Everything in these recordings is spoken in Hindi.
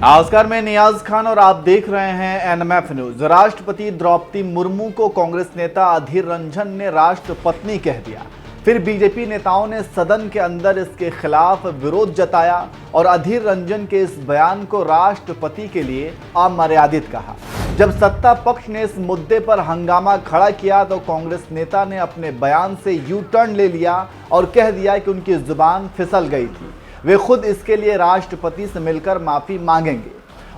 नमस्कार, मैं नियाज खान और आप देख रहे हैं एनएमएफ न्यूज। राष्ट्रपति द्रौपदी मुर्मू को कांग्रेस नेता अधीर रंजन ने राष्ट्रपत्नी कह दिया। फिर बीजेपी नेताओं ने सदन के अंदर इसके खिलाफ विरोध जताया और अधीर रंजन के इस बयान को राष्ट्रपति के लिए अमर्यादित कहा। जब सत्ता पक्ष ने इस मुद्दे पर हंगामा खड़ा किया तो कांग्रेस नेता ने अपने बयान से यू टर्न ले लिया और कह दिया कि उनकी जुबान फिसल गई थी। वे खुद इसके लिए राष्ट्रपति से मिलकर माफी मांगेंगे।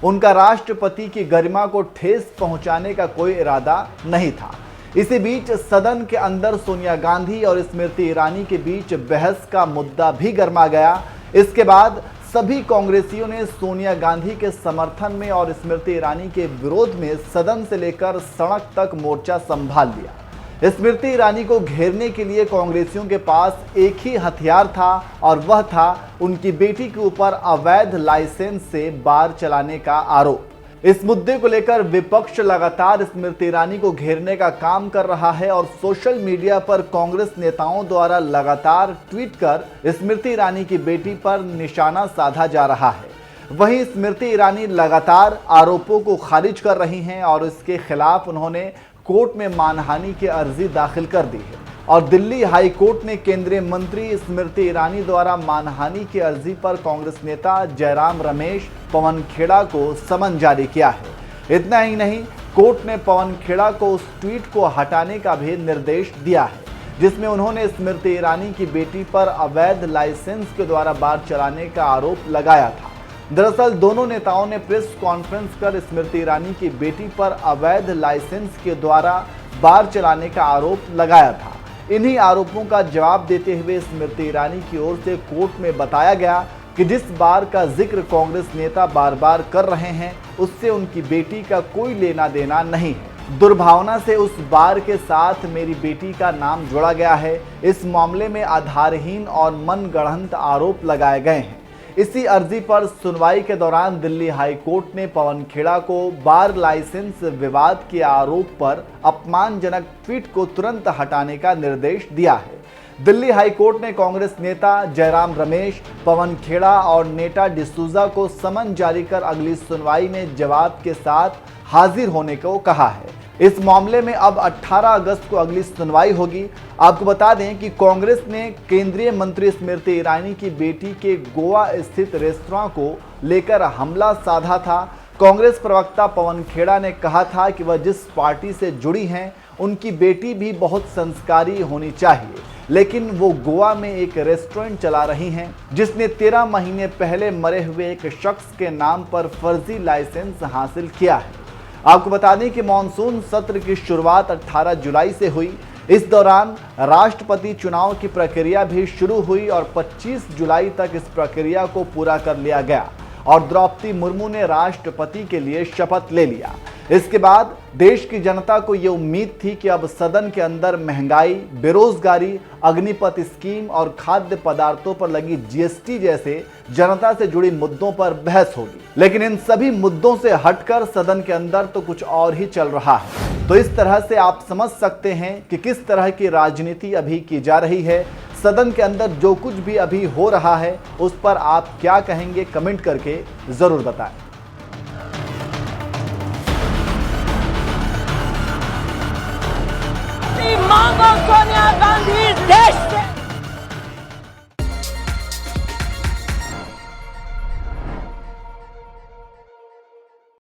उनका राष्ट्रपति की गरिमा को ठेस पहुंचाने का कोई इरादा नहीं था। इसी बीच सदन के अंदर सोनिया गांधी और स्मृति ईरानी के बीच बहस का मुद्दा भी गर्मा गया। इसके बाद सभी कांग्रेसियों ने सोनिया गांधी के समर्थन में और स्मृति ईरानी के विरोध में सदन से लेकर सड़क तक मोर्चा संभाल लिया। स्मृति ईरानी को घेरने के लिए कांग्रेसियों के पास एक ही हथियार था और वह था उनकी बेटी के ऊपर अवैध लाइसेंस से बार चलाने का आरोप। इस मुद्दे को लेकर विपक्ष लगातार स्मृति ईरानी को घेरने का काम कर रहा है और सोशल मीडिया पर कांग्रेस नेताओं द्वारा लगातार ट्वीट कर स्मृति ईरानी की बेटी पर निशाना साधा जा रहा है। वहीं स्मृति ईरानी लगातार आरोपों को खारिज कर रही हैं और इसके खिलाफ उन्होंने कोर्ट में मानहानि की अर्जी दाखिल कर दी है और दिल्ली हाई कोर्ट ने केंद्रीय मंत्री स्मृति ईरानी द्वारा मानहानि की अर्जी पर कांग्रेस नेता जयराम रमेश, पवन खेड़ा को समन जारी किया है। इतना ही नहीं, कोर्ट ने पवन खेड़ा को उस ट्वीट को हटाने का भी निर्देश दिया है जिसमें उन्होंने स्मृति ईरानी की बेटी पर अवैध लाइसेंस के द्वारा बार चलाने का आरोप लगाया था। दरअसल दोनों नेताओं ने प्रेस कॉन्फ्रेंस कर स्मृति ईरानी की बेटी पर अवैध लाइसेंस के द्वारा बार चलाने का आरोप लगाया था। इन्हीं आरोपों का जवाब देते हुए स्मृति ईरानी की ओर से कोर्ट में बताया गया कि जिस बार का जिक्र कांग्रेस नेता बार बार कर रहे हैं उससे उनकी बेटी का कोई लेना देना नहीं है। दुर्भावना से उस बार के साथ मेरी बेटी का नाम जोड़ा गया है। इस मामले में आधारहीन और मनगढ़ंत आरोप लगाए गए हैं। इसी अर्जी पर सुनवाई के दौरान दिल्ली हाई कोर्ट ने पवन खेड़ा को बार लाइसेंस विवाद के आरोप पर अपमानजनक ट्वीट को तुरंत हटाने का निर्देश दिया है। दिल्ली हाई कोर्ट ने कांग्रेस नेता जयराम रमेश, पवन खेड़ा और नेटा डिसूजा को समन जारी कर अगली सुनवाई में जवाब के साथ हाजिर होने को कहा है। इस मामले में अब 18 अगस्त को अगली सुनवाई होगी। आपको बता दें कि कांग्रेस ने केंद्रीय मंत्री स्मृति ईरानी की बेटी के गोवा स्थित रेस्तरां को लेकर हमला साधा था। कांग्रेस प्रवक्ता पवन खेड़ा ने कहा था कि वह जिस पार्टी से जुड़ी हैं उनकी बेटी भी बहुत संस्कारी होनी चाहिए, लेकिन वो गोवा में एक रेस्टोरेंट चला रही हैं जिसने 13 महीने पहले मरे हुए एक शख्स के नाम पर फर्जी लाइसेंस हासिल किया है। आपको बता दें कि मानसून सत्र की शुरुआत 18 जुलाई से हुई। इस दौरान राष्ट्रपति चुनाव की प्रक्रिया भी शुरू हुई और 25 जुलाई तक इस प्रक्रिया को पूरा कर लिया गया और द्रौपदी मुर्मू ने राष्ट्रपति के लिए शपथ ले लिया। इसके बाद देश की जनता को ये उम्मीद थी कि अब सदन के अंदर महंगाई, बेरोजगारी, अग्निपथ स्कीम और खाद्य पदार्थों पर लगी जीएसटी जैसे जनता से जुड़ी मुद्दों पर बहस होगी, लेकिन इन सभी मुद्दों से हटकर सदन के अंदर तो कुछ और ही चल रहा है। तो इस तरह से आप समझ सकते हैं कि किस तरह की राजनीति अभी की जा रही है। सदन के अंदर जो कुछ भी अभी हो रहा है उस पर आप क्या कहेंगे, कमेंट करके जरूर बताएं।